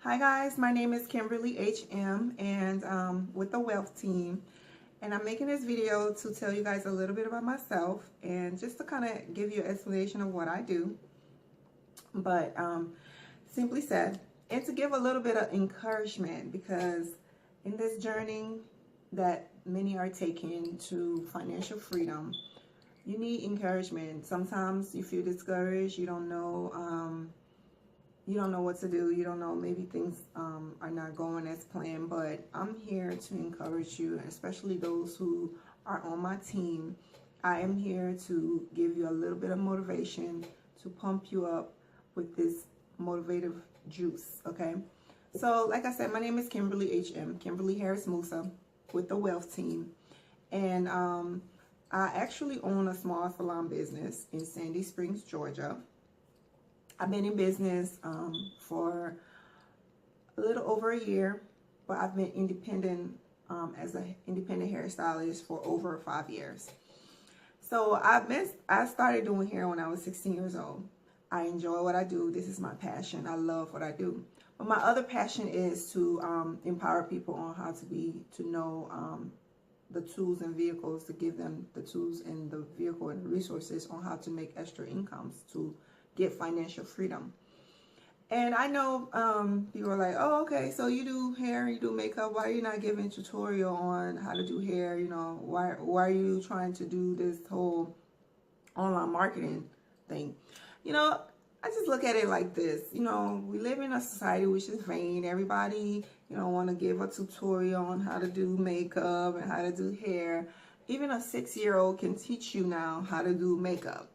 Hi guys, my name is Kimberly HM and with the Wealth Team, and I'm making this video to tell you guys a little bit about myself and just to kind of give you an explanation of what I do, but simply said, and to give a little bit of encouragement, because in this journey that many are taking to financial freedom, you need encouragement. Sometimes you feel discouraged, you don't know what to do. You don't know, maybe things are not going as planned, but I'm here to encourage you, especially those who are on my team. I am here to give you a little bit of motivation, to pump you up with this motivative juice, okay? So, like I said, my name is Kimberly HM, Kimberly Harris Musa, with the Wealth Team. And I actually own a small salon business in Sandy Springs, Georgia. I've been in business for a little over a year, but I've been independent as an independent hairstylist for over 5 years. So I started doing hair when I was 16 years old. I enjoy what I do. This is my passion. I love what I do. But my other passion is to empower people on how to know the tools and vehicles, to give them the tools and the vehicle and resources on how to make extra incomes to get financial freedom. And I know people are like, oh, okay, so you do hair, you do makeup. Why are you not giving a tutorial on how to do hair? You know, why are you trying to do this whole online marketing thing? You know, I just look at it like this. You know, we live in a society which is vain. Everybody, want to give a tutorial on how to do makeup and how to do hair. Even a 6-year-old can teach you now how to do makeup.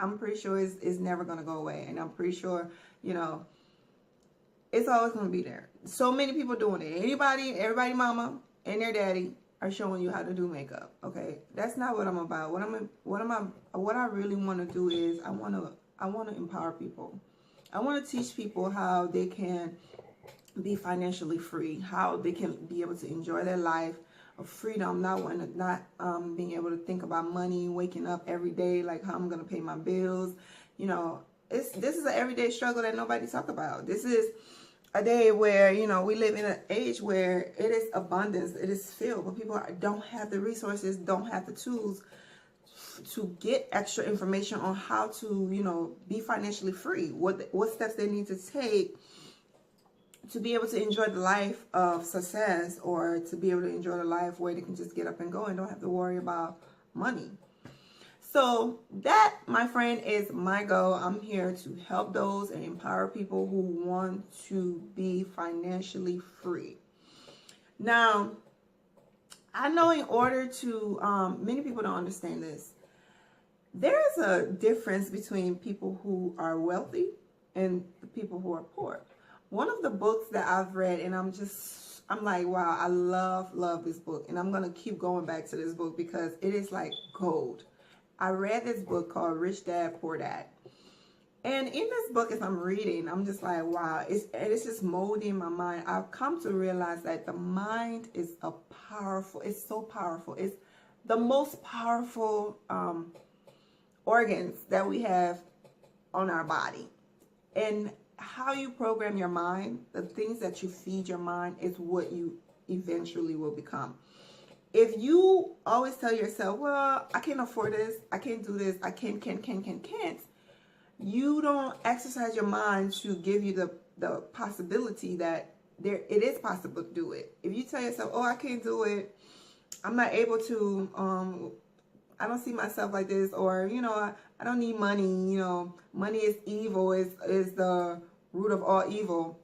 I'm pretty sure it's never going to go away. And I'm pretty sure, it's always going to be there. So many people doing it. Everybody mama and their daddy are showing you how to do makeup. Okay. That's not what I'm about. What I really want to do is I want to empower people. I want to teach people how they can be financially free, how they can be able to enjoy their life of freedom, not being able to think about money, waking up every day like how I'm gonna pay my bills. This is an everyday struggle that nobody talk about. This is a day where we live in an age where it is abundance, it is filled, but people don't have the resources, don't have the tools to get extra information on how to be financially free. What steps they need to take to be able to enjoy the life of success, or to be able to enjoy the life where they can just get up and go and don't have to worry about money. So that, my friend, is my goal. I'm here to help those and empower people who want to be financially free. Now, I know in order to, many people don't understand this. There's a difference between people who are wealthy and the people who are poor. One of the books that I've read, and I'm like, wow, I love this book. And I'm going to keep going back to this book because it is like gold. I read this book called Rich Dad, Poor Dad. And in this book, as I'm reading, I'm just like, wow, it's just molding my mind. I've come to realize that the mind is it's so powerful. It's the most powerful organs that we have on our body. And how you program your mind, the things that you feed your mind, is what you eventually will become. If you always tell yourself, well, I can't afford this, I can't do this, I can't, you don't exercise your mind to give you the possibility that it is possible to do it. If you tell yourself, oh, I can't do it, I'm not able to, I don't see myself like this, or, I don't need money, money is evil, is the root of all evil.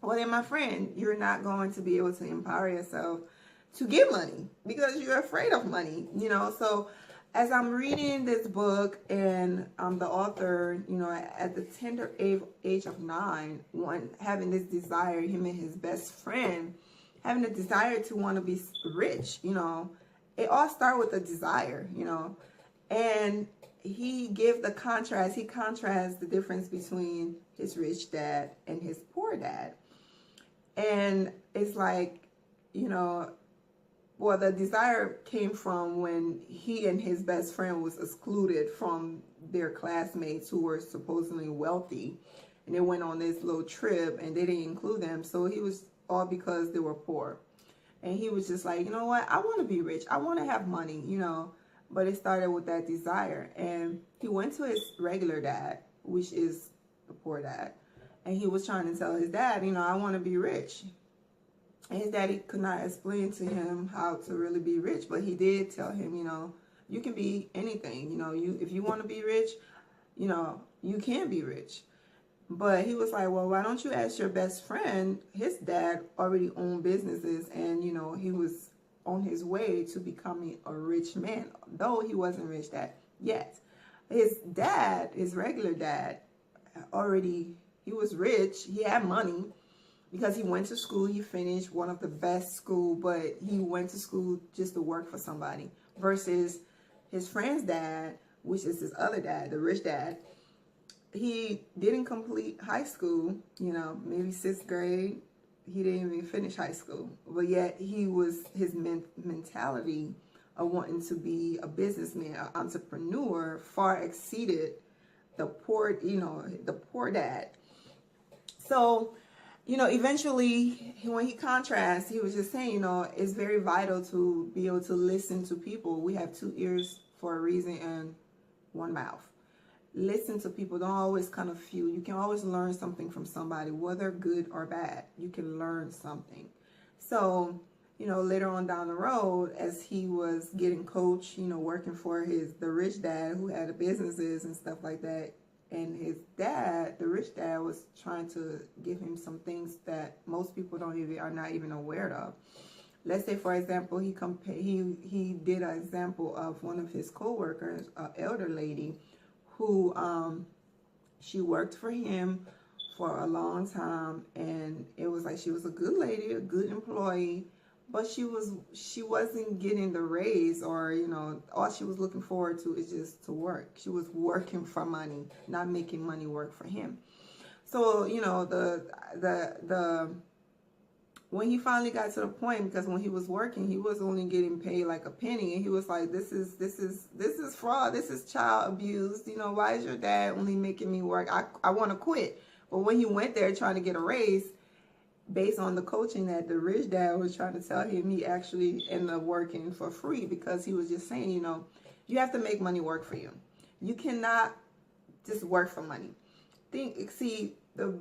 Well, then, my friend, you're not going to be able to empower yourself to get money because you're afraid of money, So as I'm reading this book, and the author, at the tender age of 9, having this desire, him and his best friend, having a desire to want to be rich, it all started with a desire, and he contrasts the difference between his rich dad and his poor dad. And it's like, well, the desire came from when he and his best friend was excluded from their classmates who were supposedly wealthy, and they went on this little trip and they didn't include them. So he was all because they were poor. And he was just like, you know what? I want to be rich. I want to have money, you know. But it started with that desire. And he went to his regular dad, which is the poor dad. And he was trying to tell his dad, you know, I want to be rich. And his daddy could not explain to him how to really be rich. But he did tell him, you know, you can be anything. You know, if you want to be rich, you know, you can be rich. But he was like, well, why don't you ask your best friend? His dad already owned businesses, and, you know, he was on his way to becoming a rich man, though he wasn't rich yet. His dad, his regular dad, he was rich. He had money because he went to school. He finished one of the best school, but he went to school just to work for somebody, versus his friend's dad, which is his other dad, the rich dad. He didn't complete high school, you know, maybe 6th grade. He didn't even finish high school. But yet his mentality of wanting to be a businessman, an entrepreneur, far exceeded the poor dad. So, you know, eventually when he contrasts, he was just saying, you know, it's very vital to be able to listen to people. We have 2 ears for a reason and 1 mouth. Listen to people. Don't always kind of feel. You can always learn something from somebody, whether good or bad. You can learn something. So, you know, later on down the road, as he was getting coached, you know, working for the rich dad who had businesses and stuff like that, and his dad, the rich dad, was trying to give him some things that most people are not even aware of. Let's say, for example, he did an example of one of his co-workers, an elder lady, who she worked for him for a long time, and it was like she was a good lady, a good employee, but she wasn't getting the raise, or, you know, all she was looking forward to is just to work. She was working for money, not making money work for him. So, you know, when he finally got to the point, because when he was working, he was only getting paid like a penny, and he was like, this is fraud, this is child abuse, you know, why is your dad only making me work? I want to quit. But when he went there trying to get a raise, based on the coaching that the rich dad was trying to tell him, he actually ended up working for free, because he was just saying, you know, you have to make money work for you. You cannot just work for money. See, the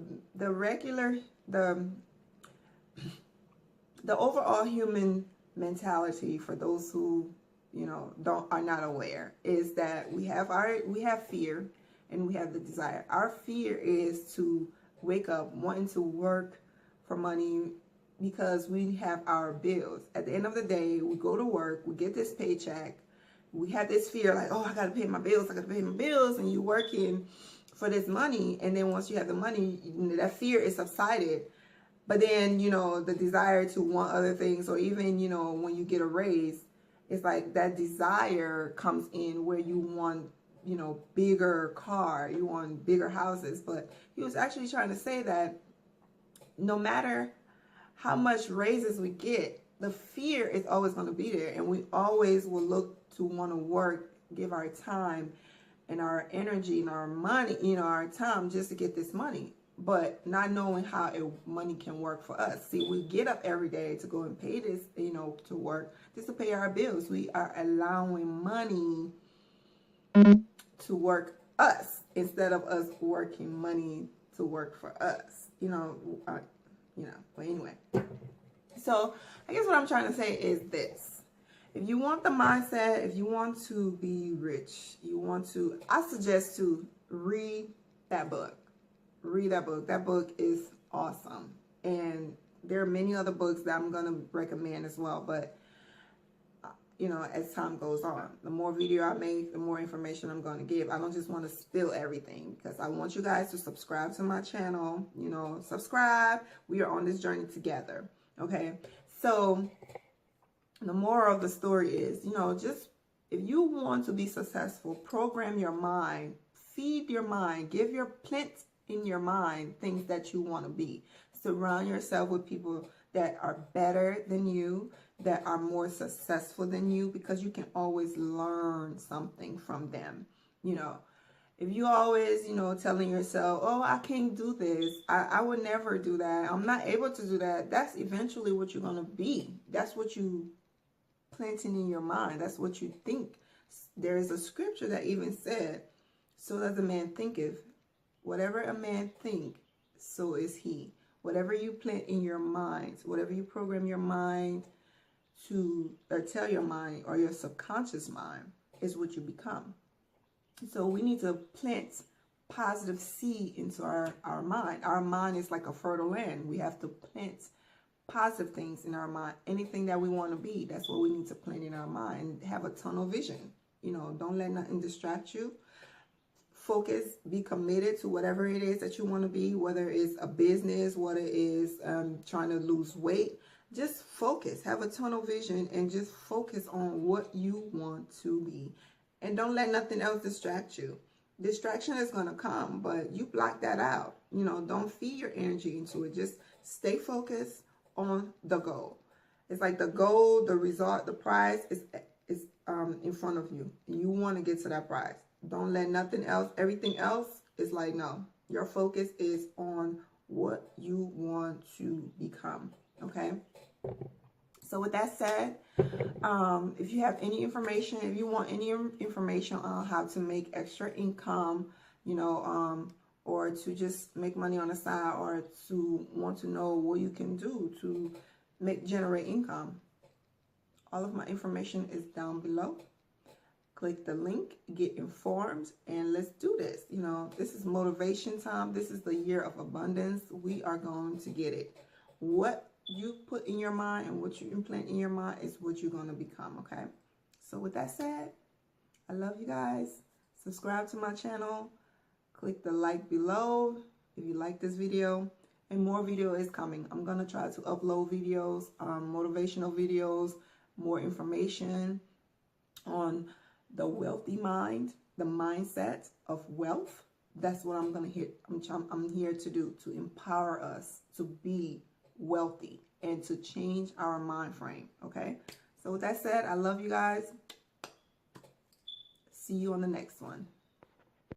overall human mentality, for those who, you know, are not aware, is that we have fear and we have the desire. Our fear is to wake up wanting to work for money because we have our bills. At the end of the day, we go to work, we get this paycheck, we have this fear like, oh, I gotta pay my bills, and you're working for this money, and then once you have the money, that fear is subsided. But then, you know, the desire to want other things, or even, you know, when you get a raise, it's like that desire comes in where you want, you know, bigger car, you want bigger houses. But he was actually trying to say that no matter how much raises we get, the fear is always going to be there. And we always will look to want to work, give our time and our energy and our money, you know, our time just to get this money. But not knowing how money can work for us. See, we get up every day to go and pay this, you know, to work, just to pay our bills. We are allowing money to work us instead of us working money to work for us. But anyway. So I guess what I'm trying to say is this. If you want the mindset, if you want to be rich, I suggest to read that book. Read that book. That book is awesome. And there are many other books that I'm going to recommend as well. But, you know, as time goes on, the more video I make, the more information I'm going to give. I don't just want to spill everything, because I want you guys to subscribe to my channel. You know, subscribe. We are on this journey together. Okay. So the moral of the story is, you know, just if you want to be successful, program your mind, feed your mind, plant in your mind things that you want to be. Surround yourself with people that are better than you, that are more successful than you, because you can always learn something from them. You know, If you always, you know, telling yourself, oh, I can't do this, I would never do that, I'm not able to do that, that's eventually what you're going to be. That's what you planting in your mind. That's what you think. There is a scripture that even said, so does a man thinketh. Whatever a man think, so is he. Whatever you plant in your mind, whatever you program your mind to, or tell your mind, or your subconscious mind, is what you become. So we need to plant positive seed into our mind. Our mind is like a fertile land. We have to plant positive things in our mind. Anything that we want to be, that's what we need to plant in our mind. Have a tunnel vision. You know, don't let nothing distract you. Focus, be committed to whatever it is that you want to be, whether it's a business, whether it is trying to lose weight. Just focus, have a tunnel vision, and just focus on what you want to be. And don't let nothing else distract you. Distraction is going to come, but you block that out. You know, don't feed your energy into it. Just stay focused on the goal. It's like the goal, the result, the prize is in front of you. You want to get to that prize. Don't let nothing else, everything else is like, no. Your focus is on what you want to become, okay? So with that said, if you have any information, if you want any information on how to make extra income, you know, or to just make money on the side, or to want to know what you can do to generate income, all of my information is down below. Click the link, get informed, and let's do this. You know, this is motivation time. This is the year of abundance. We are going to get it. What you put in your mind and what you implant in your mind is what you're going to become, okay? So with that said, I love you guys. Subscribe to my channel. Click the like below if you like this video. And more video is coming. I'm going to try to upload videos, motivational videos, more information on the wealthy mind, the mindset of wealth. That's what I'm going to hit. I'm here to do, to empower us to be wealthy and to change our mind frame, okay? So with that said, I love you guys. See you on the next one.